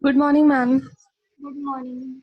Good morning, ma'am. Good morning.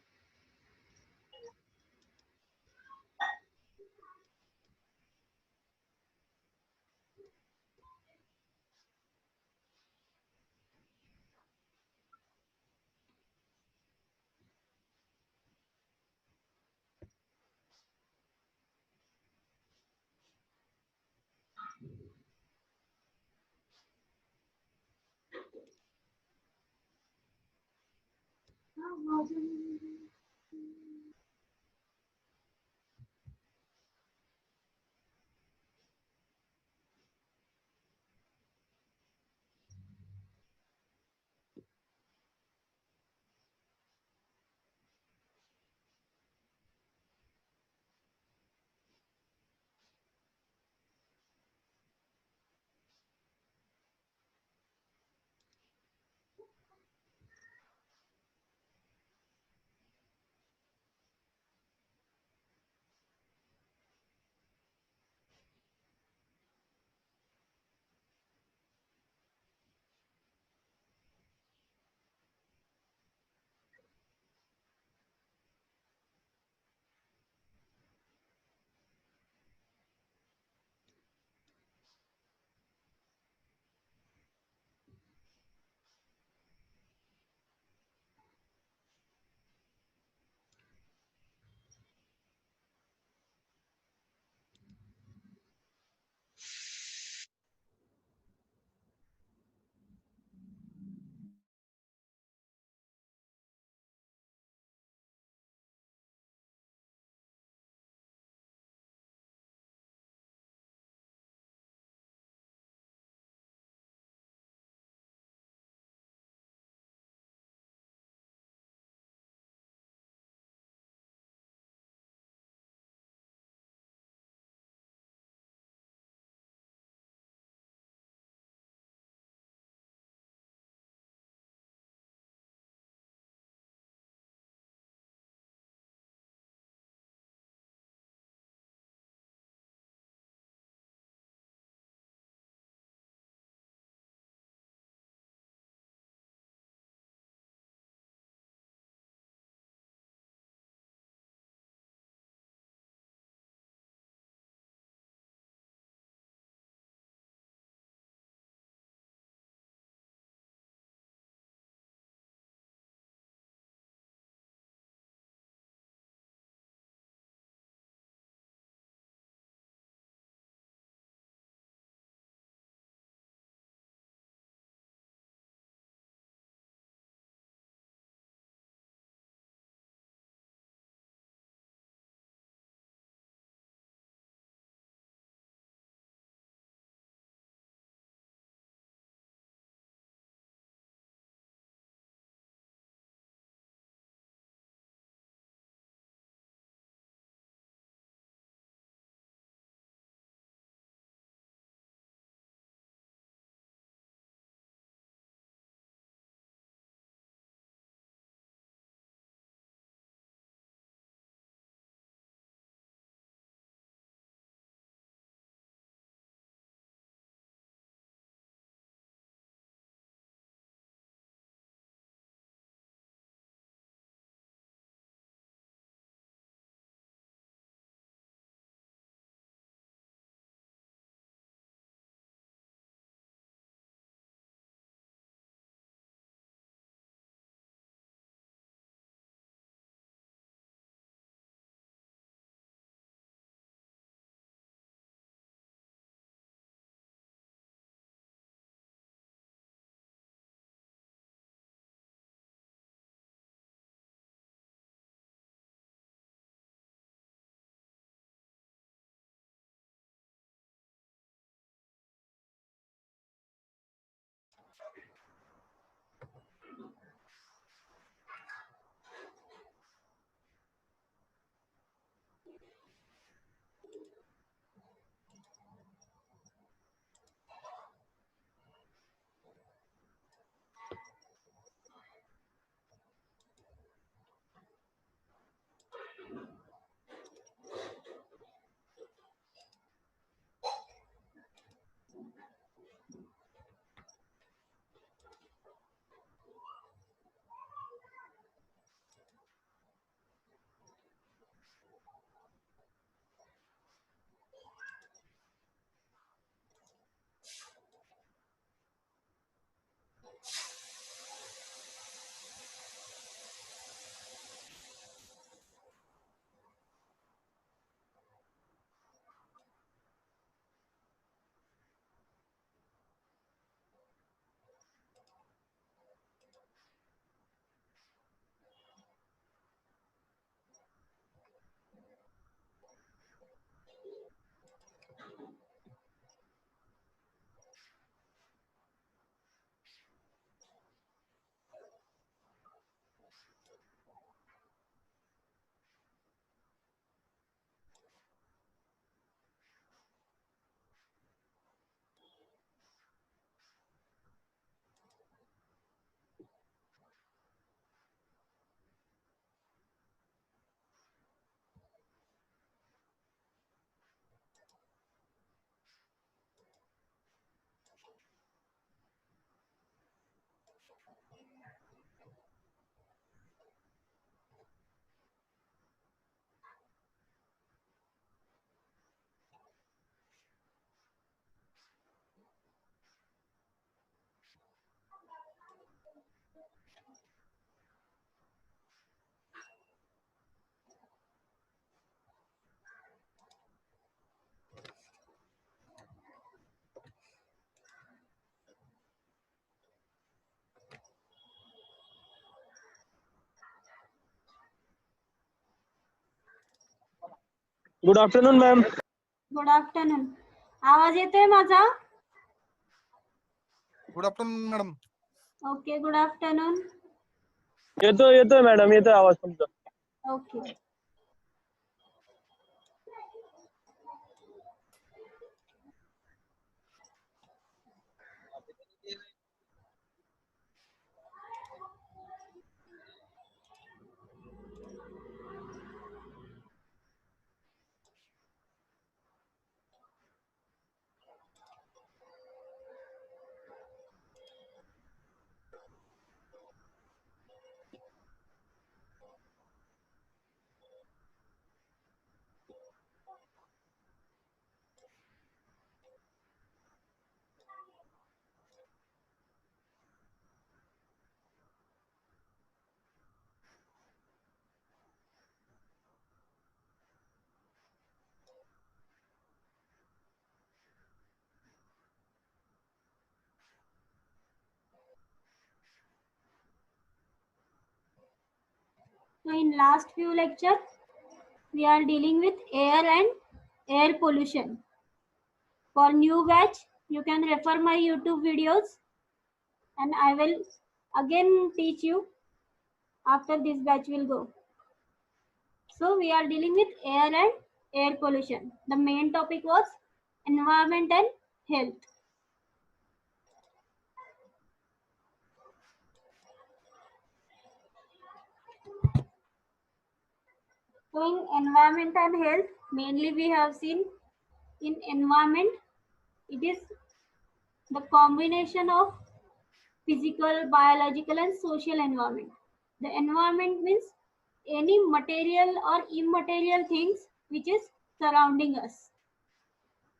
Good afternoon ma'am. Good afternoon. आवाज येतोय माझा? Good afternoon madam. Okay, good afternoon. येतोय madam, येतोय आवाज तुमचा. Okay. So in last few lectures, we are dealing with air and air pollution. For new batch, you can refer my YouTube videos and I will again teach you after this batch will go. So we are dealing with air and air pollution. The main topic was environment and health. So in environment and health, mainly we have seen in environment, it is the combination of physical, biological and social environment. The environment means any material or immaterial things which is surrounding us.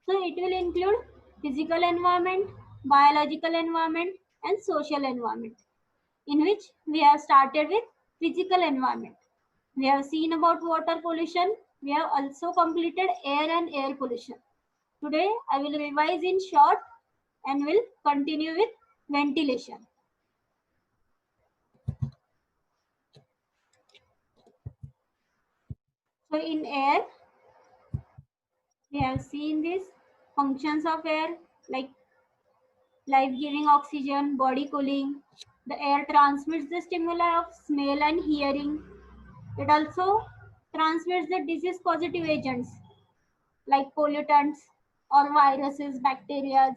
So it will include physical environment, biological environment and social environment, in which we have started with physical environment. We have seen about water pollution. We have also completed air and air pollution. Today I will revise in short and will continue with ventilation. So in air, we have seen these functions of air like life-giving oxygen, body cooling. The air transmits the stimuli of smell and hearing. It also transmits the disease positive agents like pollutants or viruses, bacteria.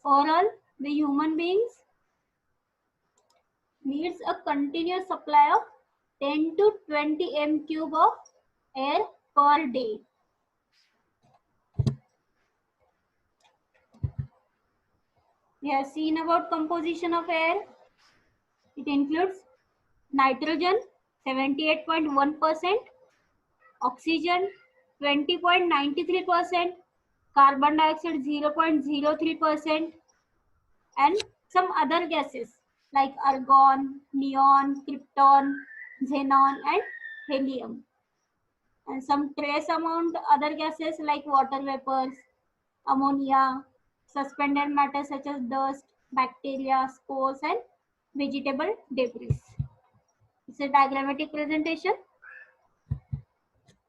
Overall, the human beings needs a continuous supply of 10 to 20 m³ of air per day. We have seen about composition of air. It includes nitrogen 78.1%, oxygen 20.93%, carbon dioxide 0.03%, and some other gases like argon, neon, krypton, xenon, and helium. And some trace amount other gases like water vapors, ammonia, suspended matter such as dust, bacteria, spores, and vegetable debris. It's a diagrammatic presentation.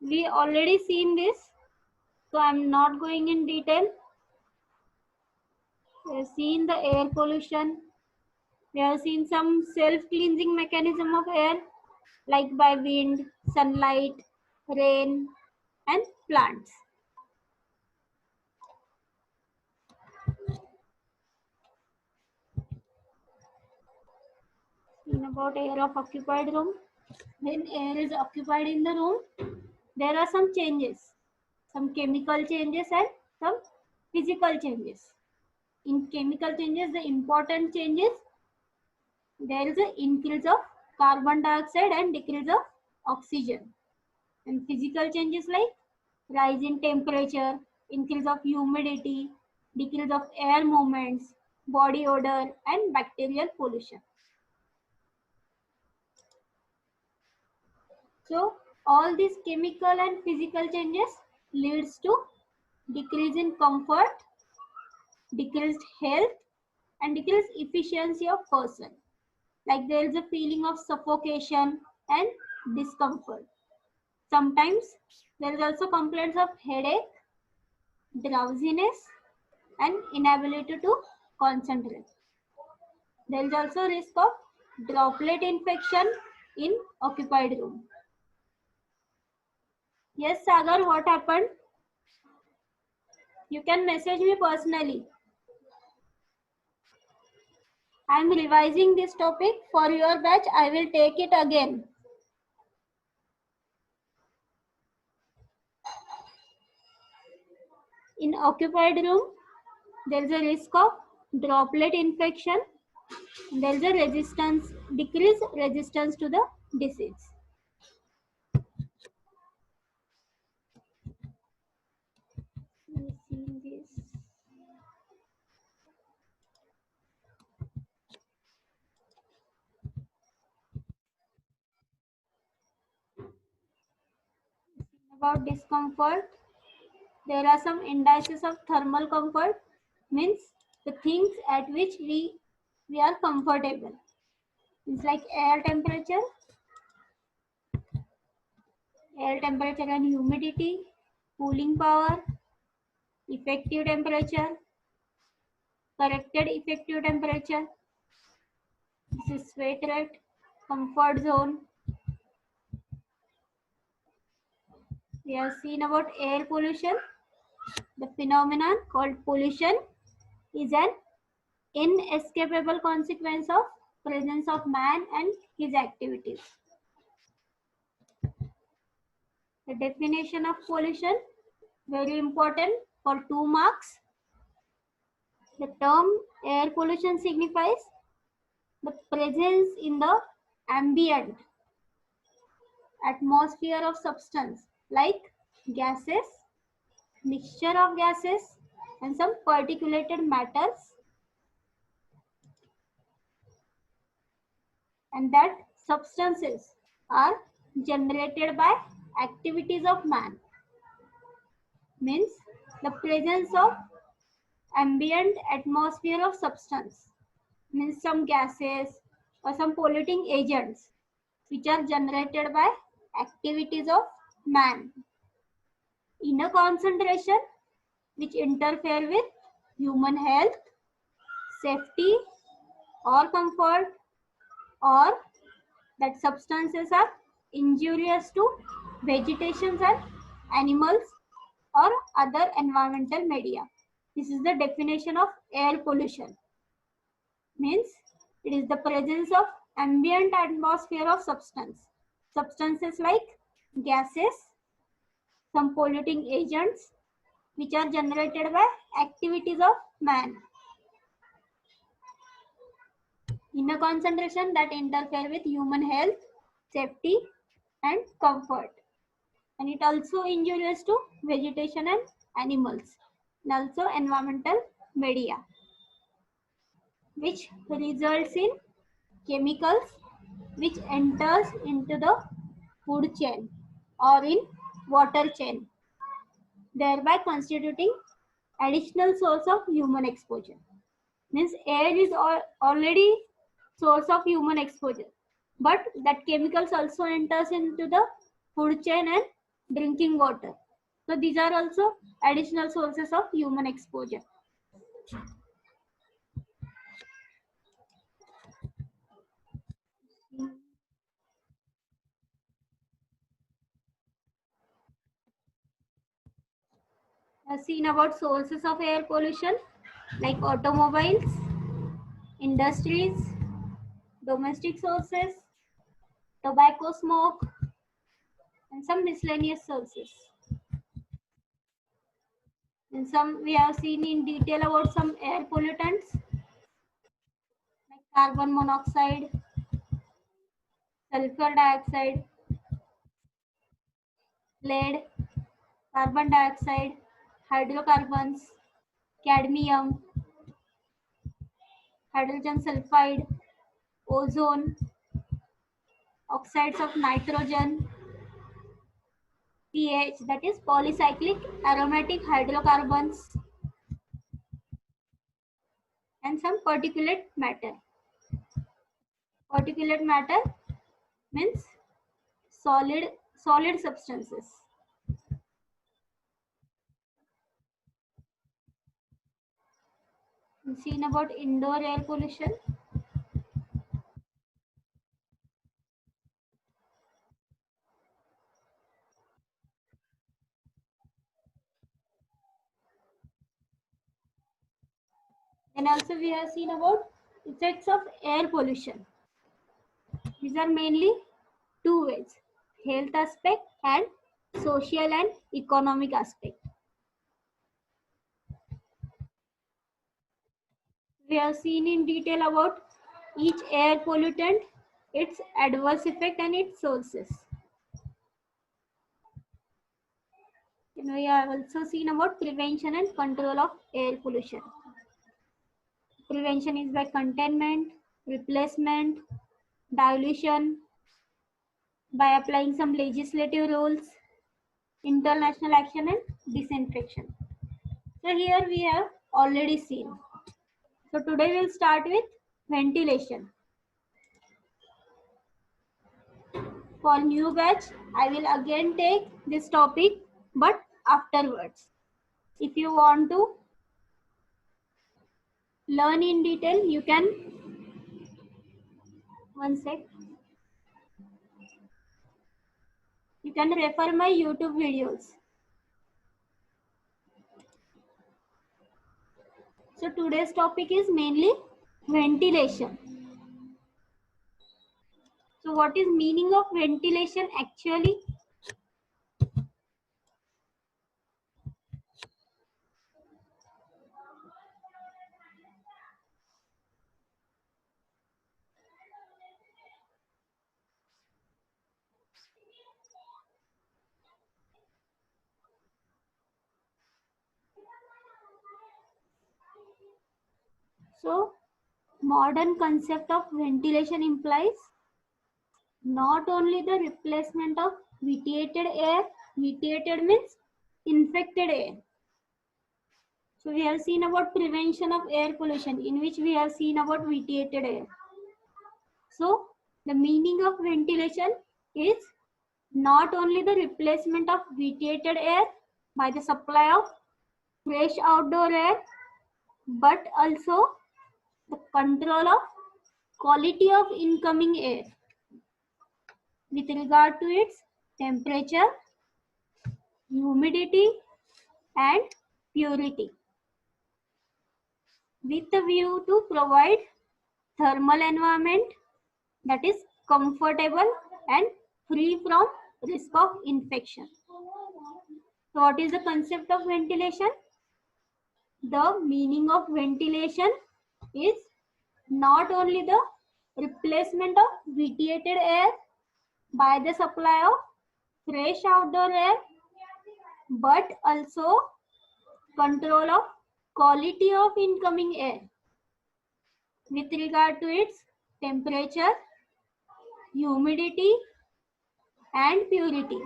We already seen this, so I'm not going in detail. We have seen the air pollution. We have seen some self-cleansing mechanism of air like by wind, sunlight, rain, and plants. Seen about air of occupied room. When air is occupied in the room, there are some changes, some chemical changes and some physical changes. In chemical changes, the important changes, there is an increase of carbon dioxide and decrease of oxygen. And physical changes like rise in temperature, increase of humidity, decrease of air movements, body odor, and bacterial pollution. So all these chemical and physical changes leads to decrease in comfort, decreased health, and decreased efficiency of person. Like there is a feeling of suffocation and discomfort. Sometimes there is also complaints of headache, drowsiness, and inability to concentrate. There is also risk of droplet infection in occupied room. Yes, Sagar, what happened? You can message me personally. I am revising this topic for your batch. I will take it again. In occupied room, there is a risk of droplet infection. There is a resistance, decreased resistance to the disease. Let me see this. About discomfort, there are some indices of thermal comfort, means the things at which we are comfortable. It's like air temperature and humidity, cooling power, effective temperature, corrected effective temperature. This is sweat rate, comfort zone. We have seen about air pollution. The phenomenon called pollution is an inescapable consequence of presence of man and his activities. The definition of pollution, very important for 2 marks. The term air pollution signifies the presence in the ambient atmosphere of substance like gases, mixture of gases, and some particulated matters, and that substances are generated by activities of man. Means the presence of ambient atmosphere of substance, means some gases or some polluting agents which are generated by activities of man in a concentration which interfere with human health, safety, or comfort, or that substances are injurious to vegetation and animals or other environmental media. This is the definition of air pollution. Means it is the presence of ambient atmosphere of substance. Substances like gases, some polluting agents which are generated by activities of man in a concentration that interfere with human health, safety, and comfort. And it also injurious to vegetation and animals, and also environmental media, which results in chemicals which enters into the food chain or in water chain, thereby constituting additional source of human exposure. Means air is already source of human exposure, but that chemicals also enters into the food chain and drinking water. So these are also additional sources of human exposure. I've seen about sources of air pollution like automobiles, industries, domestic sources, tobacco smoke, and some miscellaneous sources. And some we have seen in detail about some air pollutants like carbon monoxide, sulfur dioxide, lead, carbon dioxide, hydrocarbons, cadmium, hydrogen sulfide, ozone, oxides of nitrogen, pH, that is polycyclic aromatic hydrocarbons, and some particulate matter. Particulate matter means solid solid substances. We've seen about indoor air pollution. And also we have seen about effects of air pollution. These are mainly two ways: health aspect and social and economic aspect. We have seen in detail about each air pollutant, its adverse effect and its sources. And we have also seen about prevention and control of air pollution. Prevention is by containment, replacement, dilution, by applying some legislative rules, international action and disinfection. So here we have already seen. So today we'll start with ventilation. For new batch, I will again take this topic, but afterwards. If you want to learn in detail, you can, one sec, you can refer my YouTube videos. So today's topic is mainly ventilation. So what is meaning of ventilation actually? So modern concept of ventilation implies not only the replacement of vitiated air, vitiated means infected air. So we have seen about prevention of air pollution, in which we have seen about vitiated air. So the meaning of ventilation is not only the replacement of vitiated air by the supply of fresh outdoor air, but also the control of quality of incoming air with regard to its temperature, humidity and purity, with a view to provide thermal environment that is comfortable and free from risk of infection. So what is the concept of ventilation? The meaning of ventilation is not only the replacement of vitiated air by the supply of fresh outdoor air, but also control of quality of incoming air with regard to its temperature, humidity and purity,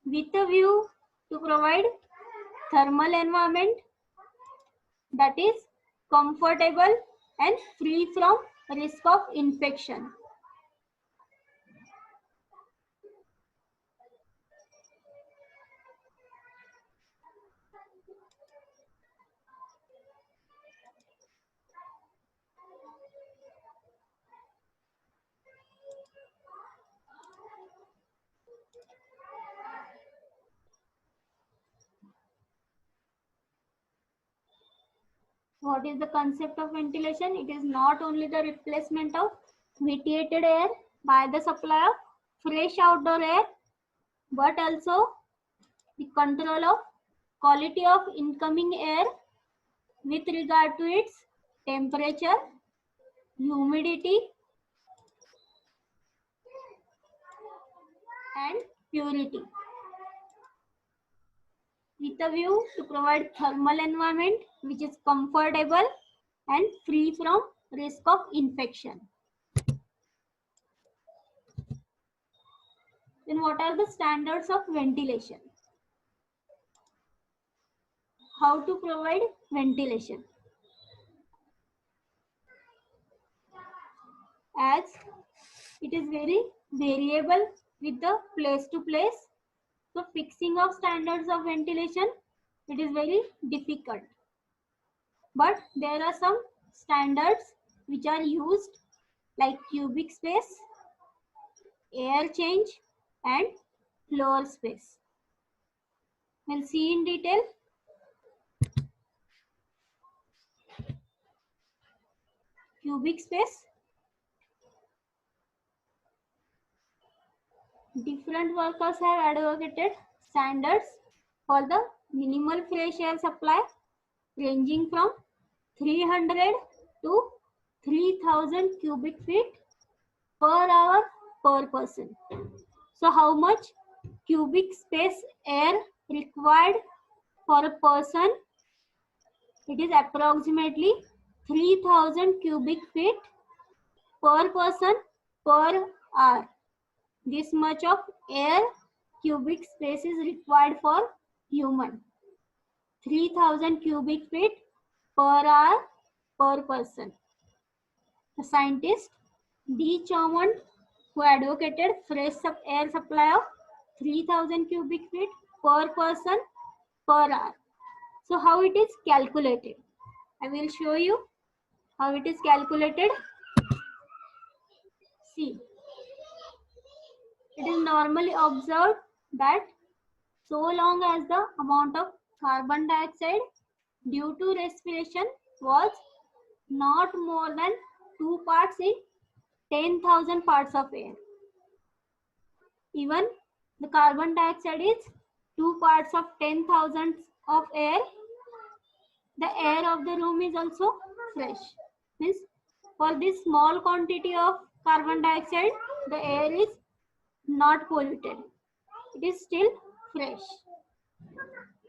with a view to provide thermal environment that is comfortable and free from risk of infection. What is the concept of ventilation? It is not only the replacement of vitiated air by the supply of fresh outdoor air, but also the control of quality of incoming air with regard to its temperature, humidity and purity, with a view to provide thermal environment which is comfortable and free from risk of infection. Then what are the standards of ventilation? How to provide ventilation? As it is very variable with the place to place. So fixing of standards of ventilation, it is very difficult. But there are some standards which are used like cubic space, air change and floor space. We'll see in detail. Cubic space. Different workers have advocated standards for the minimal fresh air supply ranging from 300 to 3000 cubic feet per hour per person. So how much cubic space air required for a person? It is approximately 3000 cubic feet per person per hour. This much of air cubic space is required for human. 3000 cubic feet per hour per person. The scientist D. Chaumont, who advocated fresh air supply of 3000 cubic feet per person per hour. So how it is calculated? I will show you how it is calculated. See, it is normally observed that so long as the amount of carbon dioxide due to respiration was not more than 2 parts in 10,000 parts of air. Even the carbon dioxide is 2 parts of 10,000 of air. The air of the room is also fresh. Means for this small quantity of carbon dioxide, the air is not polluted. It is still fresh.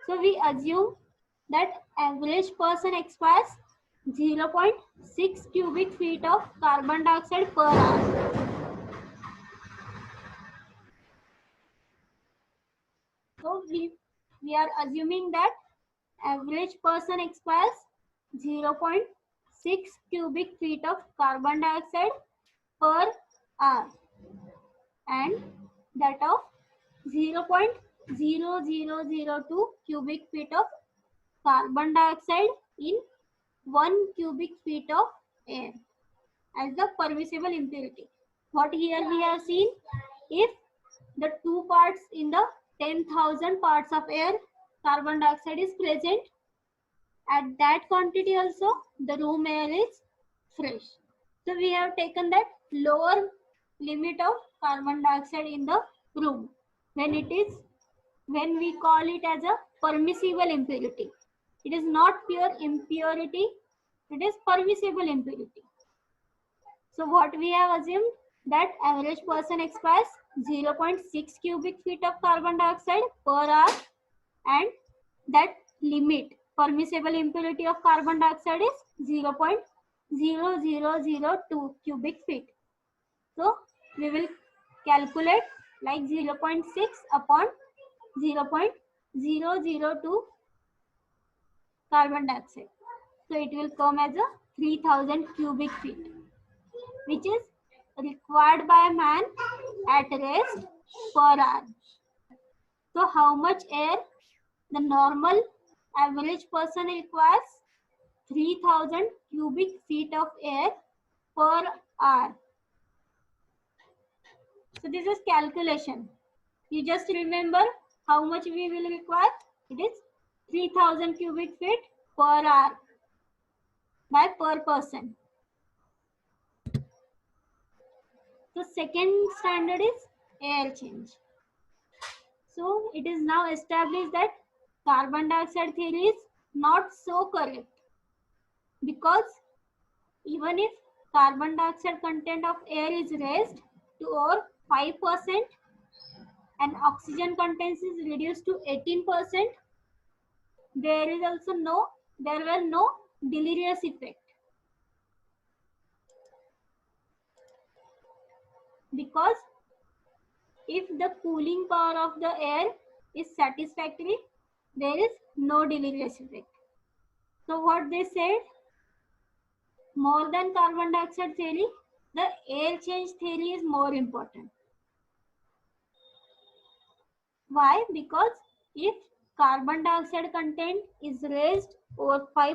So we assume that average person expires 0.6 cubic feet of carbon dioxide per hour. So we are assuming that average person expires 0.6 cubic feet of carbon dioxide per hour and that of 0.0002 cubic feet of carbon dioxide in 1 cubic feet of air as the permissible impurity. What here we have seen, if the 2 parts in the 10,000 parts of air carbon dioxide is present, at that quantity also the room air is fresh. So we have taken that lower limit of carbon dioxide in the room when we call it as a permissible impurity. It is not pure impurity, it is permissible impurity. So what we have assumed, that average person expires 0.6 cubic feet of carbon dioxide per hour and that limit permissible impurity of carbon dioxide is 0.0002 cubic feet. So we will calculate like 0.6 upon 0.002 carbon dioxide. So it will come as a 3000 cubic feet, which is required by a man at rest per hour. So how much air the normal average person requires? 3000 cubic feet of air per hour. So this is calculation. You just remember how much we will require. It is 3000 cubic feet per hour by per person. So second standard is air change. So it is now established that carbon dioxide theory is not so correct, because even if carbon dioxide content of air is raised to over 5% and oxygen content is reduced to 18%, there were no deleterious effect, because if the cooling power of the air is satisfactory, there is no deleterious effect. So what they said, more than carbon dioxide theory, the air change theory is more important. Why? Because if carbon dioxide content is raised over 5%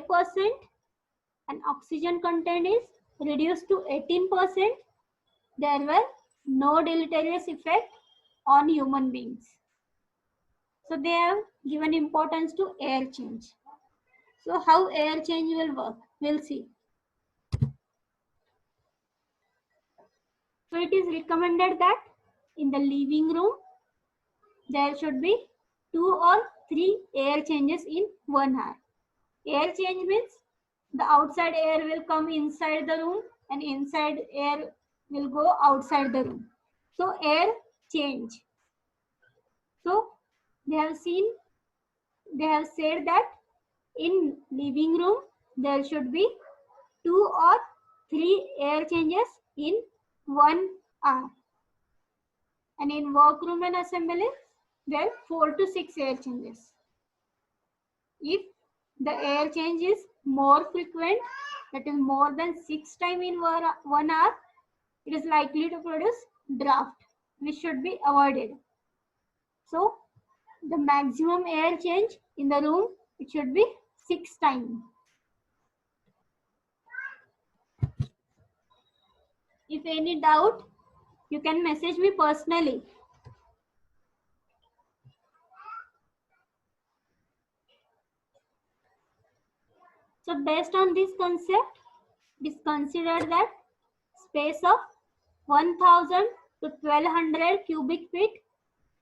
and oxygen content is reduced to 18%, there were no deleterious effect on human beings. So they have given importance to air change. So how air change will work? We'll see. So it is recommended that in the living room, there should be 2 or 3 air changes in 1 hour. Air change means the outside air will come inside the room and inside air will go outside the room. So air change. So they have said that in living room there should be 2 or 3 air changes in 1 hour. And in workroom and assembly, there are 4 to 6 air changes. If the air change is more frequent, that is more than 6 times in 1 hour, it is likely to produce draft, which should be avoided. So the maximum air change in the room, it should be 6 times. If any doubt, you can message me personally. So based on this concept, it is considered that space of 1000 to 1200 cubic feet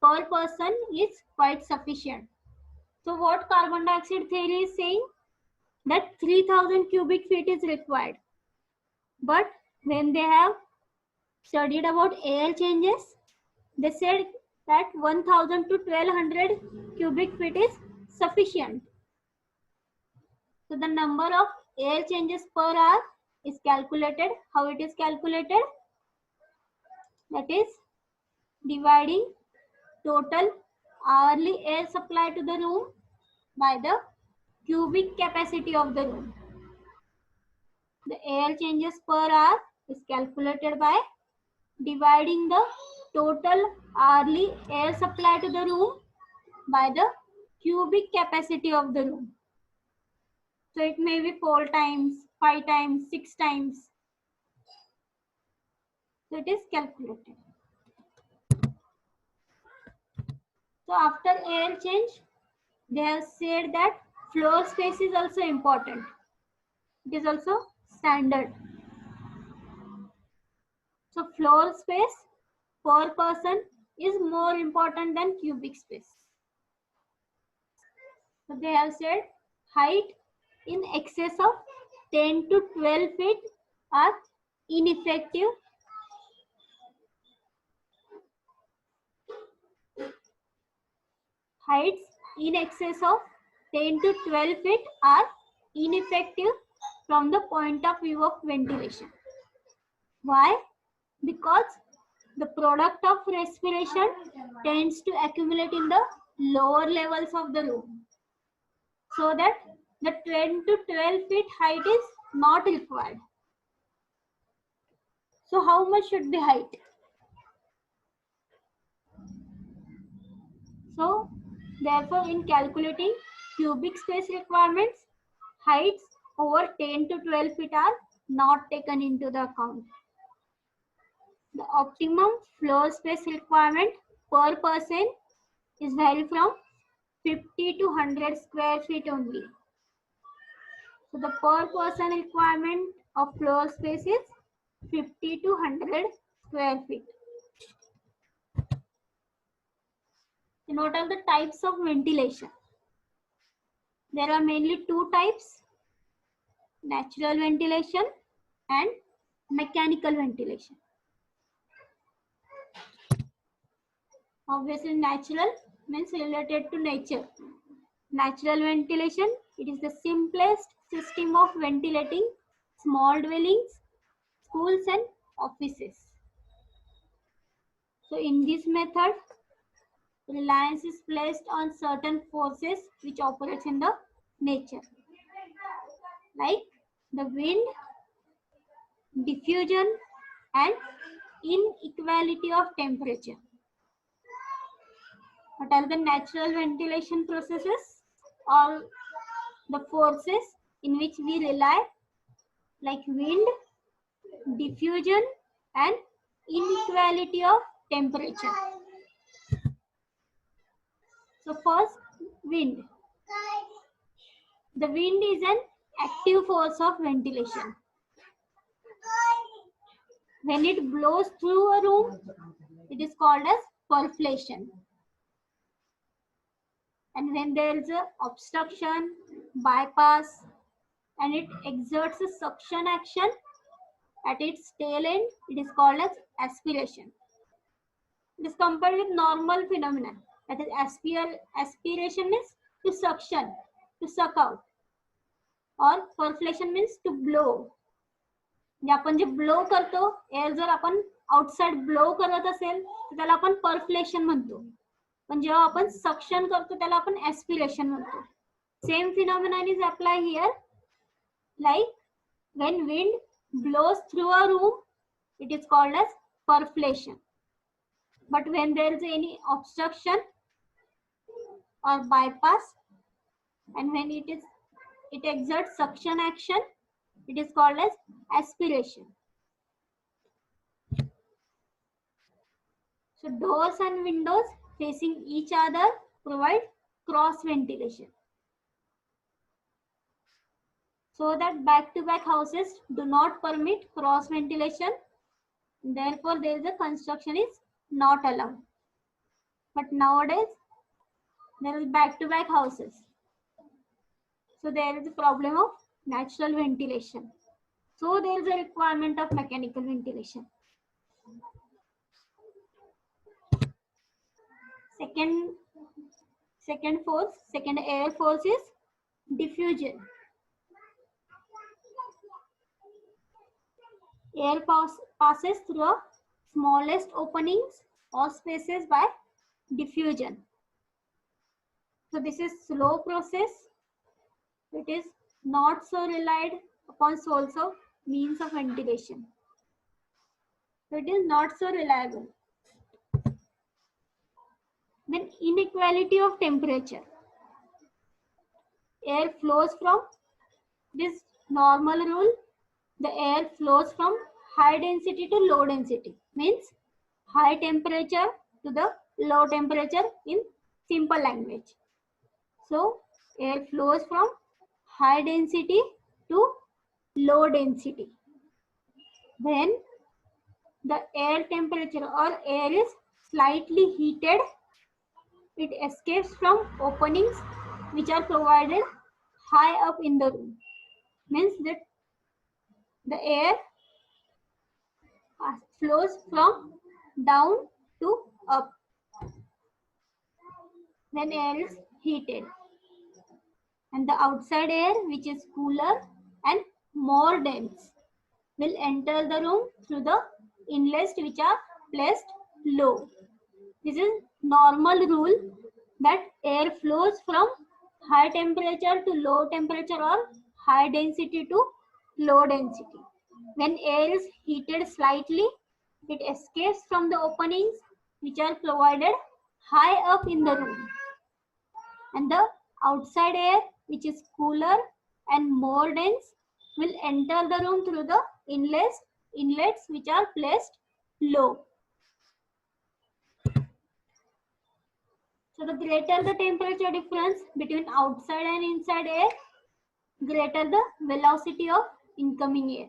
per person is quite sufficient. So what carbon dioxide theory is saying? That 3000 cubic feet is required. But when they have studied about air changes, they said that 1000 to 1200 cubic feet is sufficient. So the number of air changes per hour is calculated. How it is calculated? That is dividing total hourly air supply to the room by the cubic capacity of the room. The air changes per hour is calculated by dividing the total hourly air supply to the room by the cubic capacity of the room. So it may be 4 times, 5 times, 6 times. So it is calculated. So after air change, they have said that floor space is also important. It is also standard. So floor space per person is more important than cubic space. So they have said height in excess of 10 to 12 feet are ineffective. Heights in excess of 10 to 12 feet are ineffective from the point of view of ventilation. Why? Because the product of respiration tends to accumulate in the lower levels of the room, so that the 10 to 12 feet height is not required. So how much should be height? So therefore, in calculating cubic space requirements, heights over 10 to 12 feet are not taken into the account. The optimum floor space requirement per person is vary from 50 to 100 square feet only. So the per person requirement of floor space is 50 to 100 square feet. And what are the types of ventilation? There are mainly 2 types: natural ventilation and mechanical ventilation. Obviously, natural means related to nature. Natural ventilation, it is the simplest system of ventilating small dwellings, schools and offices. So in this method, reliance is placed on certain forces which operates in the nature, like the wind, diffusion and inequality of temperature. What are the natural ventilation processes? All the forces in which we rely, like wind, diffusion, and inequality of temperature. So first, wind. The wind is an active force of ventilation. When it blows through a room, it is called as perflation. And when there is a obstruction, bypass, and it exerts a suction action at its tail end, it is called as aspiration. It is compared with normal phenomenon. That is aspiration means to suction, to suck out, or perflation means to blow. जे आपण जे blow करतो, air जर आपण outside blow करत असेल तर त्याला आपण परफ्लेशन म्हणतो, पण जेव्हा आपण सक्शन करतो त्याला आपण एस्पिरेशन म्हणतो. Same phenomenon is apply here. Like when wind blows through a room, it is called as perflation. But when there is any obstruction or bypass, and when it exerts suction action, it is called as aspiration. So doors and windows facing each other provide cross ventilation, so that back-to-back houses do not permit cross ventilation. Therefore, there is a construction is not allowed. But nowadays, there is back-to-back houses. So there is a problem of natural ventilation. So there is a requirement of mechanical ventilation. Second air force is diffusion. Air passes through the smallest openings or spaces by diffusion. So this is slow process. It is not so relied upon source of means of ventilation. So it is not so reliable. Then inequality of temperature. Air flows from this normal rule. The air flows from high density to low density. Means high temperature to the low temperature in simple language. So air flows from high density to low density. When the air temperature or air is slightly heated, it escapes from openings which are provided high up in the room. Means that the air flows from down to up when air is heated. And the outside air, which is cooler and more dense, will enter the room through the inlets which are placed low. This is normal rule that air flows from high temperature to low temperature or high density to low density. When air is heated slightly, it escapes from the openings which are provided high up in the room. And the outside air, which is cooler and more dense, will enter the room through the inlets which are placed low. So the greater the temperature difference between outside and inside air, greater the velocity of incoming air.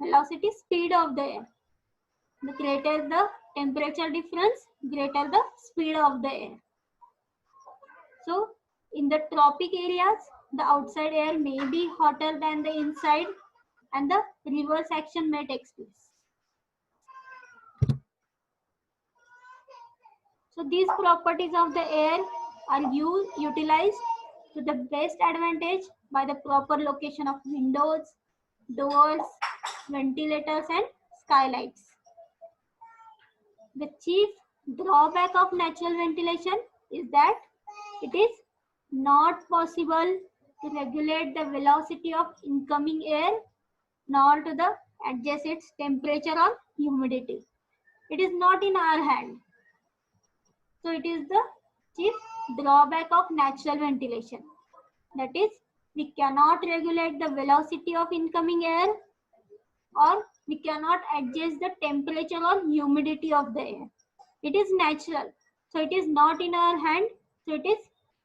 Velocity, speed of the air. The greater the temperature difference, greater the speed of the air. So in the tropic areas, the outside air may be hotter than the inside, and the reverse action may take place. So these properties of the air are utilized to the best advantage by the proper location of windows, doors, ventilators, and skylights. The chief drawback of natural ventilation is that it is not possible to regulate the velocity of incoming air, nor to adjust its temperature or humidity. It is not in our hand. So it is the chief drawback of natural ventilation. That is, we cannot regulate the velocity of incoming air, or we cannot adjust the temperature or humidity of the air. It is natural, so it is not in our hand. So it is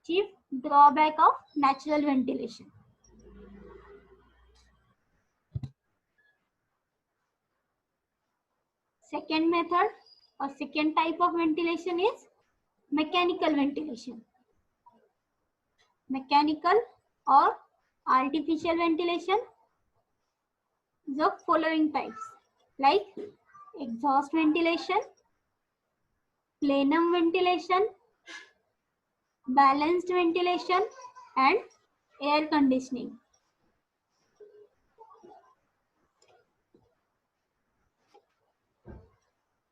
chief drawback of natural ventilation. Second method or second type of ventilation is mechanical ventilation. Mechanical or artificial ventilation, the following types like exhaust ventilation, plenum ventilation, balanced ventilation, and air conditioning.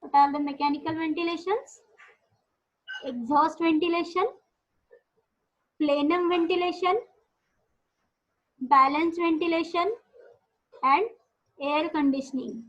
What are the mechanical ventilations? Exhaust ventilation, plenum ventilation, balanced ventilation, and air conditioning.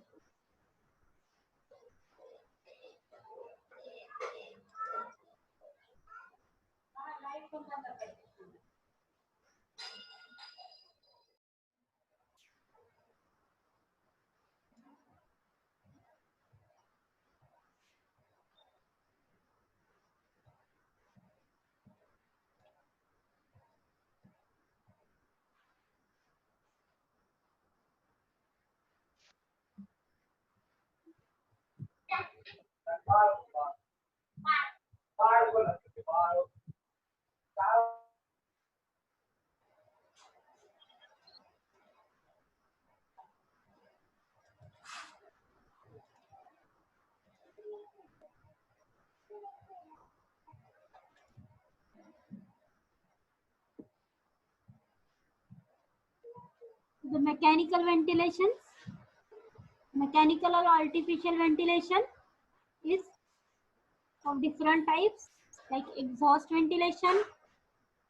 The mechanical ventilations, mechanical or artificial ventilation is of different types like exhaust ventilation,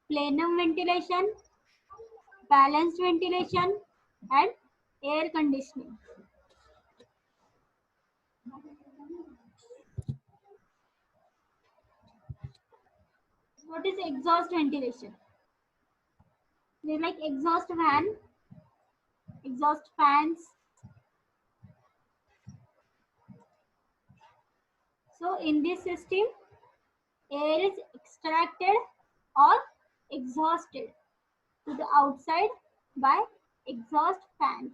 plenum ventilation, balanced ventilation, and air conditioning. What is exhaust ventilation? They like exhaust fan, exhaust fans. So in this system, air is extracted or exhausted to the outside by exhaust fans.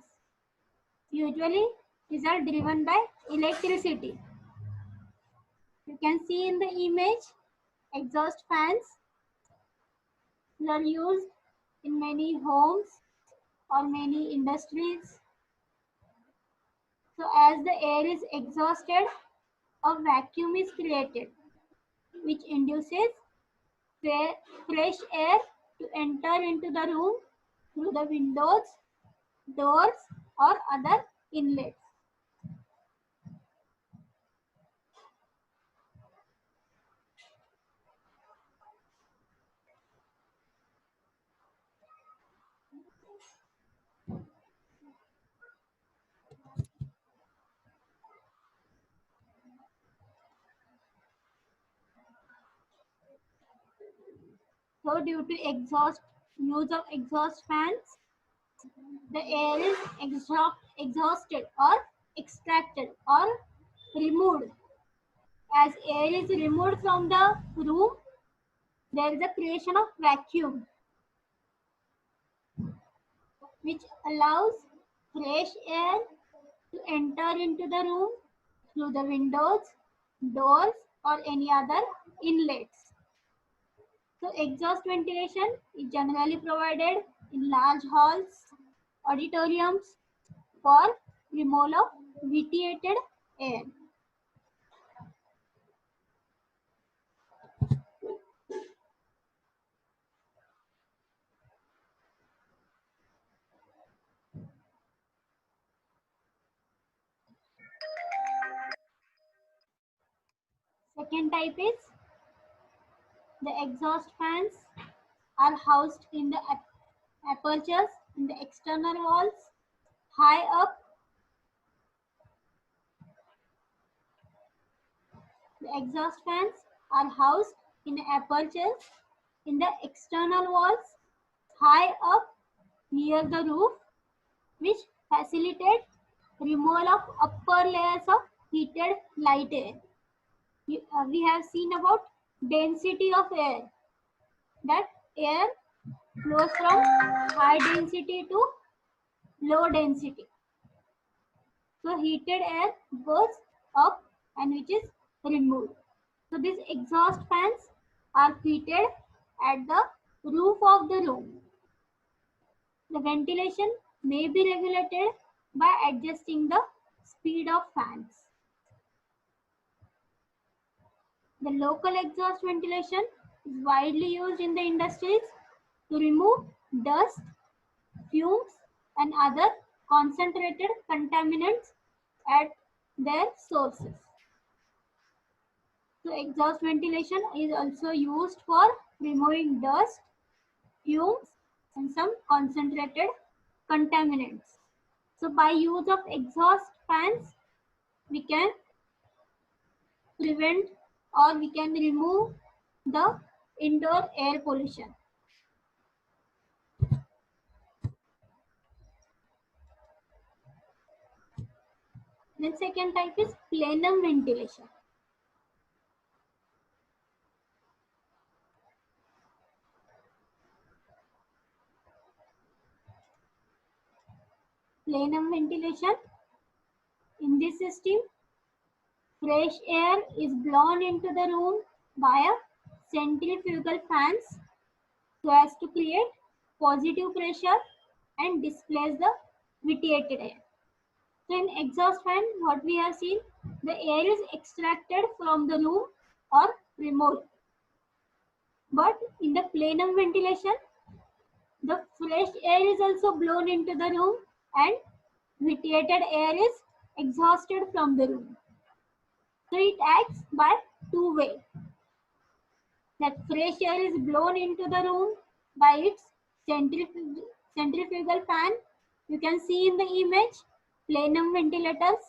Usually, these are driven by electricity. You can see in the image, exhaust fans are used in many homes or many industries. So as the air is exhausted, a vacuum is created, which induces fresh air to enter into the room through the windows, doors, or other inlets. So due to use of exhaust fans, the air is exhausted or extracted or removed. As air is removed from the room, there is a creation of vacuum, which allows fresh air to enter into the room through the windows, doors, or any other inlets. So exhaust ventilation is generally provided in large halls, auditoriums for removal of vitiated air. Second type is the exhaust fans are housed in the apertures in the external walls high up. The exhaust fans are housed in apertures in the external walls high up near the roof, which facilitate removal of upper layers of heated light air. We have seen about density of air, that air flows from high density to low density. So heated air goes up and which is removed. So these exhaust fans are fitted at the roof of the room. The ventilation may be regulated by adjusting the speed of fans. The local exhaust ventilation is widely used in the industries to remove dust, fumes, and other concentrated contaminants at their sources. So exhaust ventilation is also used for removing dust, fumes, and some concentrated contaminants. So by use of exhaust fans, we can prevent or we can remove the indoor air pollution. Then second type is plenum ventilation. Plenum ventilation, in this system, fresh air is blown into the room via centrifugal fans so as to create positive pressure and displace the vitiated air. So in exhaust fan, what we have seen, the air is extracted from the room or removed. But in the plenum ventilation, the fresh air is also blown into the room and vitiated air is exhausted from the room. So it acts by two ways. That fresh air is blown into the room by its centrifugal fan. You can see in the image plenum ventilators.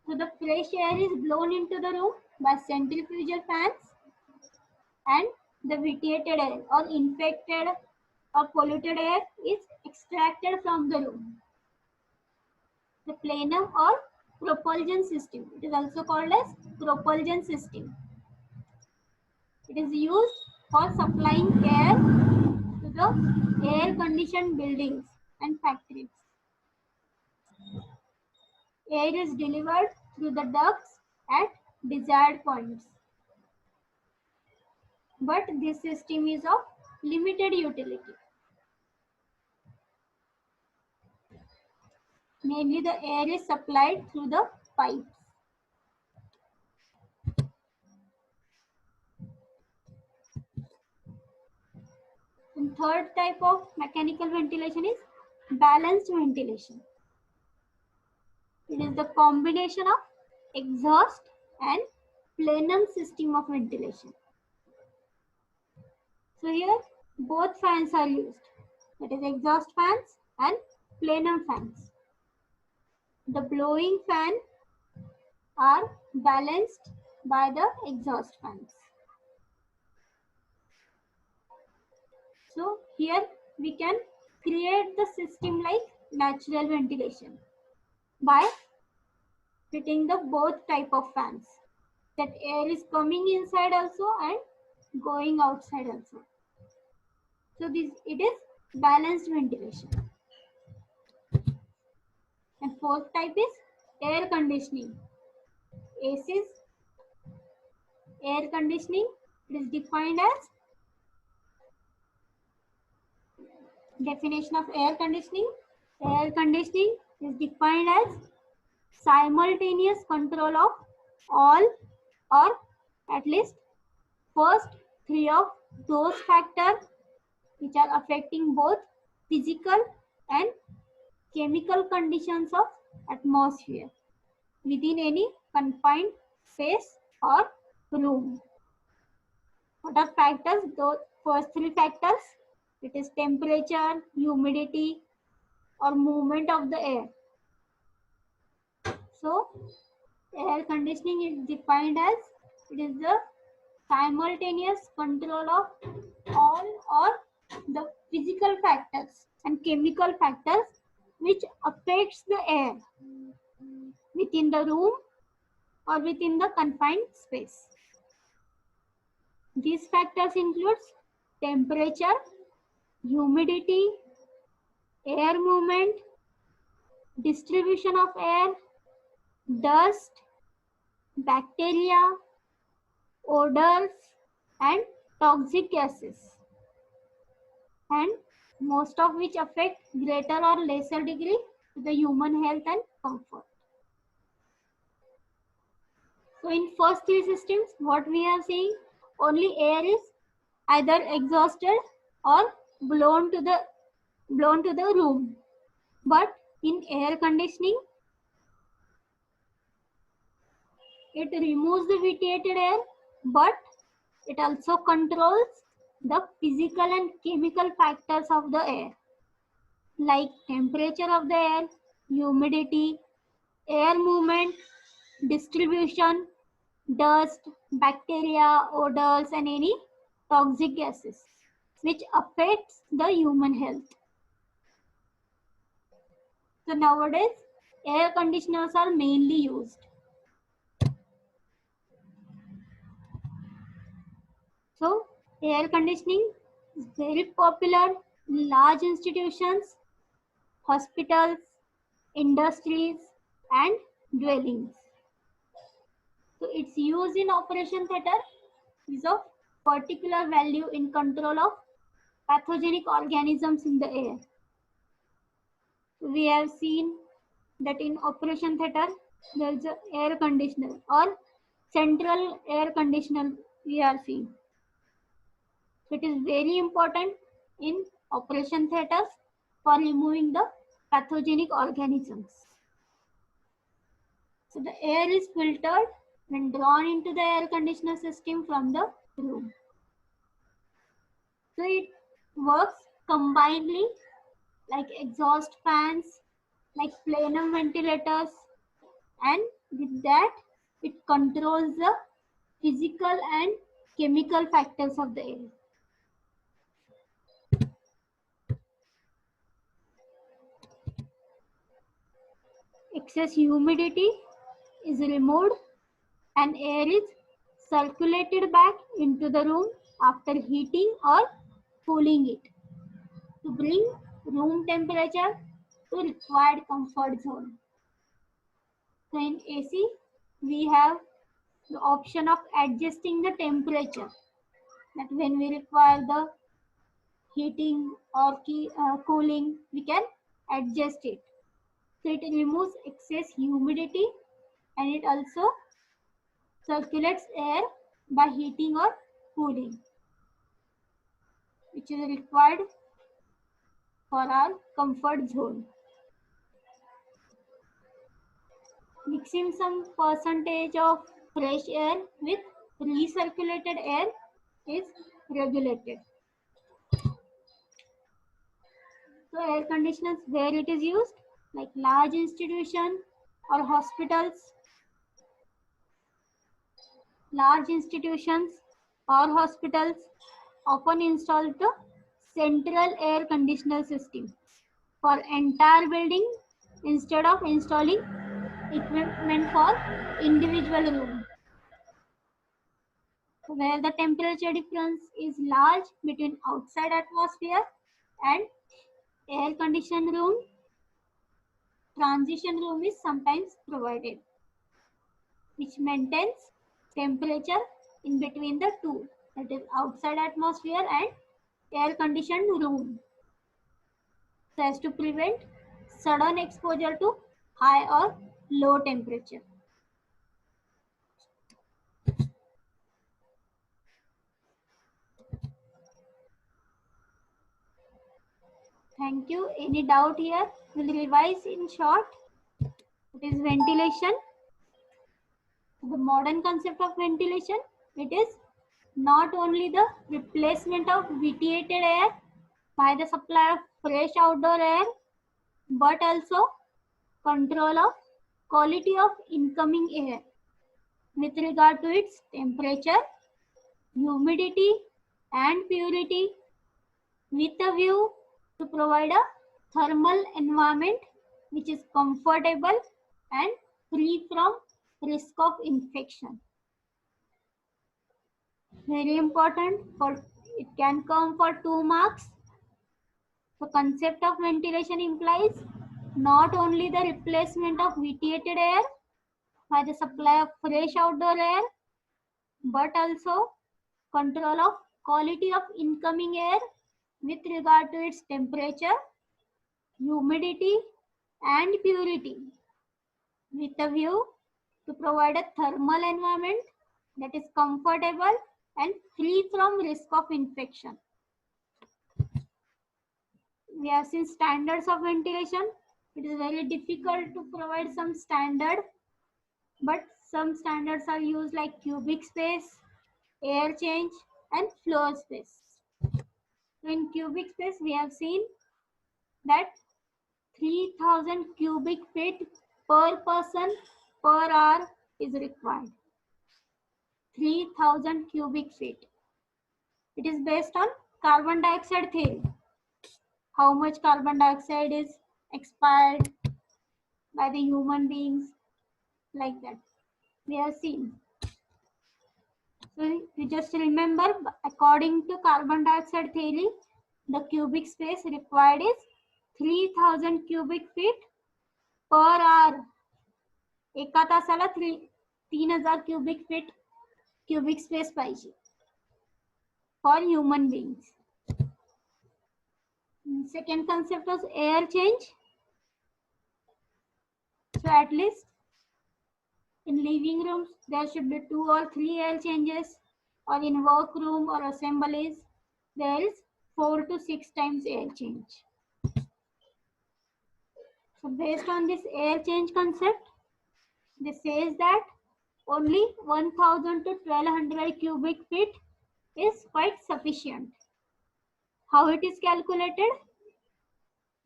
So the fresh air is blown into the room by centrifugal fans and the vitiated air or infected or polluted air is extracted from the room. The plenum or propulsion system. It is also called as propulsion system. It is used for supplying air to the air-conditioned buildings and factories. Air is delivered through the ducts at desired points. But this system is of limited utility. Mainly the air is supplied through the pipes. And third type of mechanical ventilation is balanced ventilation. It is the combination of exhaust and plenum system of ventilation. So here both fans are used, that is exhaust fans and plenum fans. The blowing fan are balanced by the exhaust fans. So here we can create the system like natural ventilation by fitting the both type of fans. That air is coming inside also and going outside also. So it is balanced ventilation. And fourth type is air conditioning. ACs, air conditioning, it is defined as definition of air conditioning. Air conditioning is defined as simultaneous control of all or at least first three of those factors which are affecting both physical and chemical conditions of atmosphere within any confined space or room. What are factors? Those first three factors, it is temperature, humidity, or movement of the air. So air conditioning is defined as It is the simultaneous control of all or the physical factors and chemical factors which affects the air within the room or within the confined space. These factors includes temperature, humidity, air movement, distribution of air, dust, bacteria, odors, and toxic gases, and most of which affect greater or lesser degree to the human health and comfort. So in first three systems, what we are seeing, only air is either exhausted or blown to the room. But in air conditioning, it removes the vitiated air, but it also controls the physical and chemical factors of the air, like temperature of the air, humidity, air movement, distribution, dust, bacteria, odors, and any toxic gases, which affects the human health. So nowadays, air conditioners are mainly used. So air conditioning is very popular in large institutions, hospitals, industries, and dwellings. So its use in operation theater is of particular value in control of pathogenic organisms in the air. We have seen that in operation theater there is an air conditioner or central air conditioner we are seeing. So it is very important in operation theaters for removing the pathogenic organisms. So the air is filtered and drawn into the air conditioner system from the room. So it works combinedly like exhaust fans, like plenum ventilators, and with that it controls the physical and chemical factors of the air. Excess humidity is removed and air is circulated back into the room after heating or cooling it to bring room temperature to required comfort zone. So in AC, we have the option of adjusting the temperature, that when we require the heating or cooling, we can adjust it. So it removes excess humidity and it also circulates air by heating or cooling, which is required for our comfort zone. Mixing some percentage of fresh air with recirculated air is regulated. So air conditioners, where it is used, like large institutions or hospitals, often install the central air conditioner system for entire building instead of installing equipment for individual room, where the temperature difference is large between outside atmosphere and air conditioned room. Transition room is sometimes provided, which maintains temperature in between the two, that is outside atmosphere and air conditioned room, so as to prevent sudden exposure to high or low temperature. Thank you. Any doubt here? We'll revise in short. It is ventilation. The modern concept of ventilation, it is not only the replacement of vitiated air by the supply of fresh outdoor air, but also control of quality of incoming air, with regard to its temperature, humidity, and purity, with a view to provide a thermal environment which is comfortable and free from risk of infection. Very important, for it can come for 2 marks. The concept of ventilation implies not only the replacement of vitiated air by the supply of fresh outdoor air, but also control of quality of incoming air with regard to its temperature, humidity, and purity, with a view to provide a thermal environment that is comfortable and free from risk of infection. We have seen standards of ventilation. It is very difficult to provide some standard, but some standards are used like cubic space, air change, and floor space. So in cubic space, we have seen that 3000 cubic feet per person per hour is required. 3000 cubic feet. It is based on carbon dioxide theory. How much carbon dioxide is expired by the human beings, like that. We have seen. So you just remember, according to carbon dioxide theory, the cubic space required is 3000 cubic feet per hour. एका तासाला 3000 cubic feet cubic space पाहिजे for human beings. Second concept was air change. So at least in living rooms there should be 2 or 3 air changes, or in workroom or assemblies there is 4 to 6 times air change. So based on this air change concept, this says that only 1000 to 1200 cubic feet is quite sufficient. How it is calculated?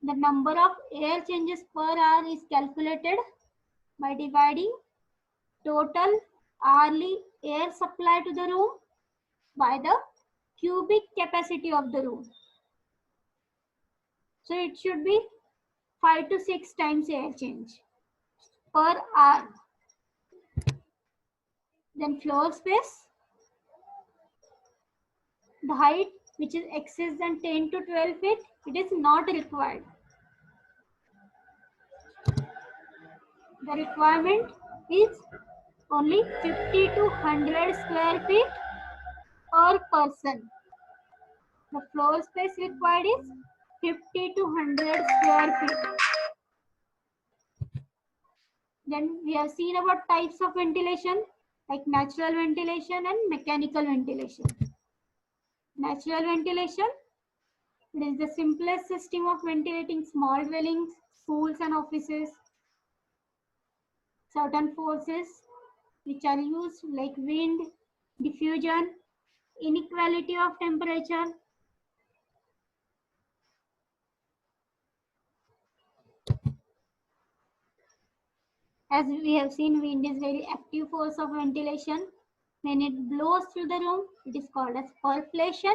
The number of air changes per hour is calculated by dividing total hourly air supply to the room by the cubic capacity of the room. So it should be 5 to 6 times air change per hour. Then floor space, the height which is excess than 10 to 12 feet, it is not required. The requirement is only 50 to 100 square feet per person. The floor space required is 50 to 100 square feet. Then we have seen about types of ventilation, like natural ventilation and mechanical ventilation. Natural ventilation, it is the simplest system of ventilating small dwellings, schools and offices. Certain forces which are used like wind, diffusion, inequality of temperature. As we have seen, wind is very active force of ventilation. When it blows through the room, it is called as percolation.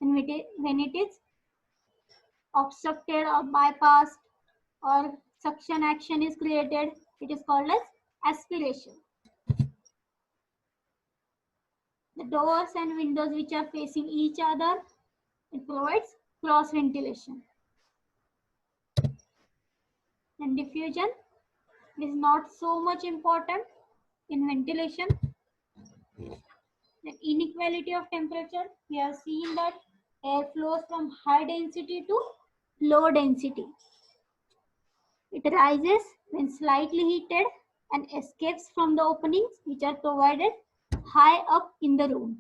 And when it is obstructed or bypassed or suction action is created, it is called as aspiration. The doors and windows which are facing each other, it provides cross ventilation. And diffusion is not so much important in ventilation. The inequality of temperature, we have seen that air flows from high density to low density. It rises when slightly heated and escapes from the openings which are provided high up in the room.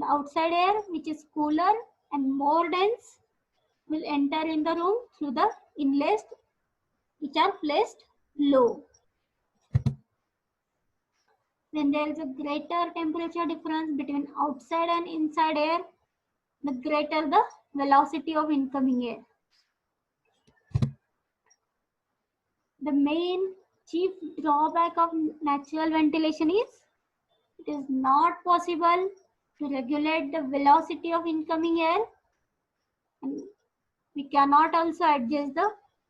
The outside air, which is cooler and more dense, will enter in the room through the inlets which are placed low. When there is a greater temperature difference between outside and inside air, the greater the velocity of incoming air. The main chief drawback of natural ventilation is it is not possible to regulate the velocity of incoming air, and we cannot also adjust the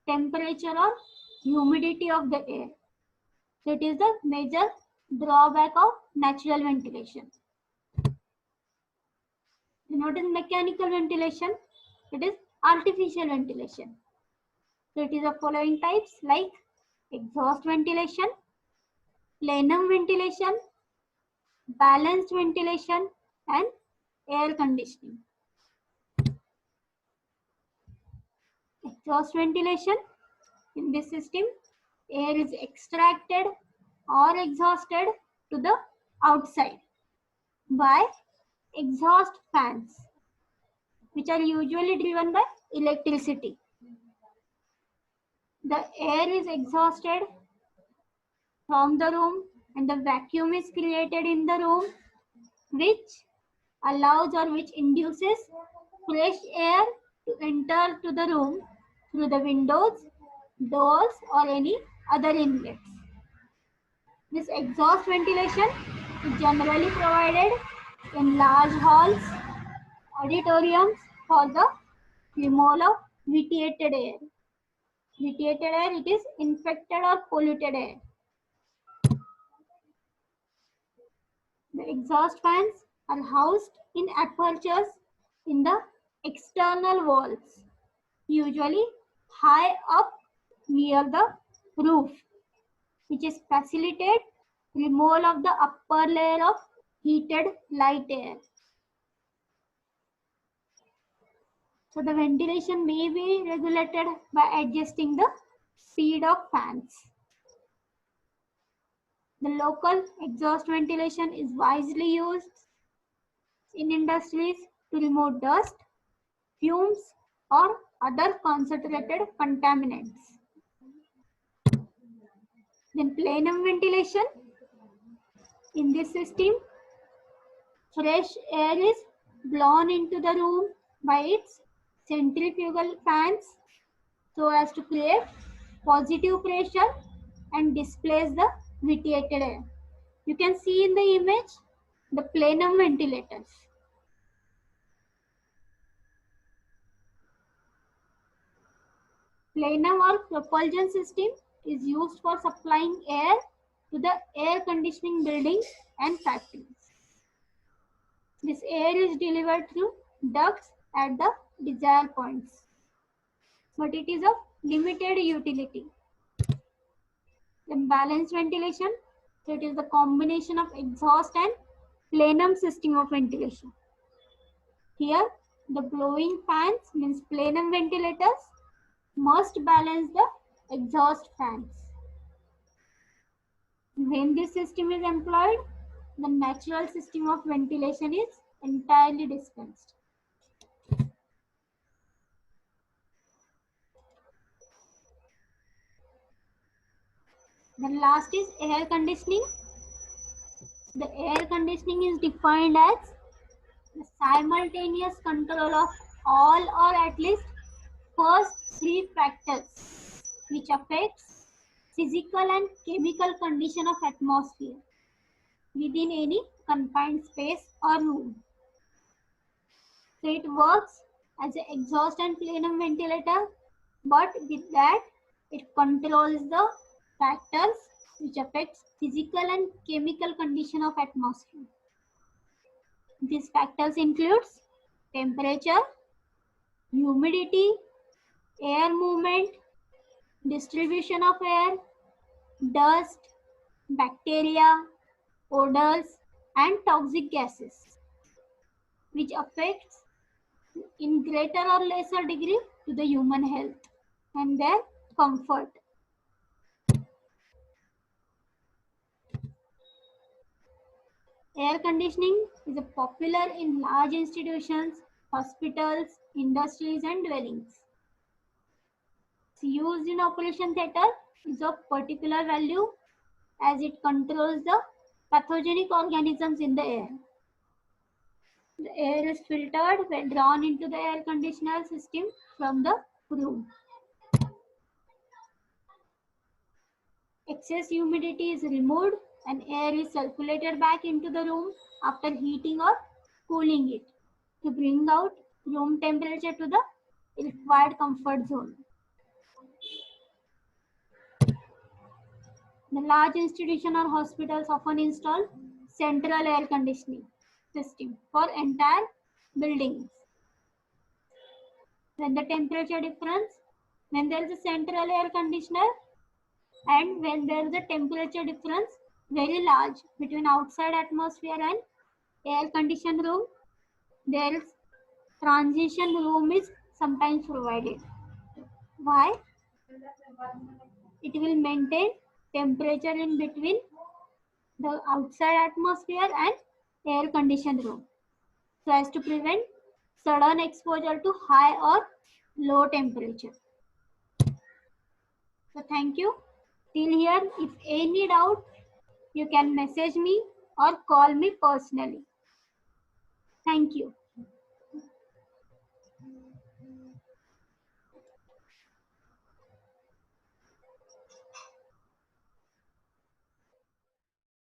temperature or humidity of the air. So it is the major drawback of natural ventilation. What is mechanical ventilation? It is artificial ventilation. So it is the following types like exhaust ventilation, plenum ventilation, balanced ventilation, and air conditioning. Exhaust ventilation. In this system, air is extracted or exhausted to the outside by exhaust fans, which are usually driven by electricity. The air is exhausted from the room and the vacuum is created in the room, which allows or which induces fresh air to enter to the room through the windows, doors, or any other inlets. This exhaust ventilation is generally provided in large halls, auditoriums for the removal of vitiated air. Vitiated air, it is infected or polluted air. The exhaust fans are housed in apertures in the external walls, usually high up near the roof, which is facilitate removal of the upper layer of heated light air. So the ventilation may be regulated by adjusting the speed of fans. The local exhaust ventilation is wisely used in industries to remove dust, fumes, or other concentrated contaminants. Then plenum ventilation. In this system, fresh air is blown into the room by its centrifugal fans so as to create positive pressure and displace the vitiated air. You can see in the image the plenum ventilators. Plenum or propulsion system is used for supplying air to the air conditioning buildings and factories. This air is delivered through ducts at the desired points, but it is of limited utility. Then balanced ventilation, so it is the combination of exhaust and plenum system of ventilation. Here, the blowing fans means plenum ventilators must balance the exhaust fans. When this system is employed, the natural system of ventilation is entirely dispensed. Then last is air conditioning. The air conditioning is defined as the simultaneous control of all or at least first three factors which affects physical and chemical condition of atmosphere within any confined space or room. So it works as an exhaust and plenum ventilator, but with that it controls the factors which affects physical and chemical condition of atmosphere. These factors includes temperature, humidity, air movement, distribution of air, dust, bacteria, odors, and toxic gases, which affects in greater or lesser degree to the human health and their comfort. Air conditioning is popular in large institutions, hospitals, industries, and dwellings. Its use in operation theatre is of particular value as it controls the pathogenic organisms in the air. The air is filtered when drawn into the air conditioner system from the room. Excess humidity is removed and air is circulated back into the room after heating or cooling it to bring out room temperature to the required comfort zone. The large institutions or hospitals often install central air conditioning system for entire buildings. When the temperature difference, when there is a central air conditioner and when there is a temperature difference very large between outside atmosphere and air conditioned room, there is transition room is sometimes provided. Why? It will maintain temperature in between the outside atmosphere and air conditioned room so as to prevent sudden exposure to high or low temperature. So thank you. Till here, if any doubt, you can message me or call me personally. Thank you.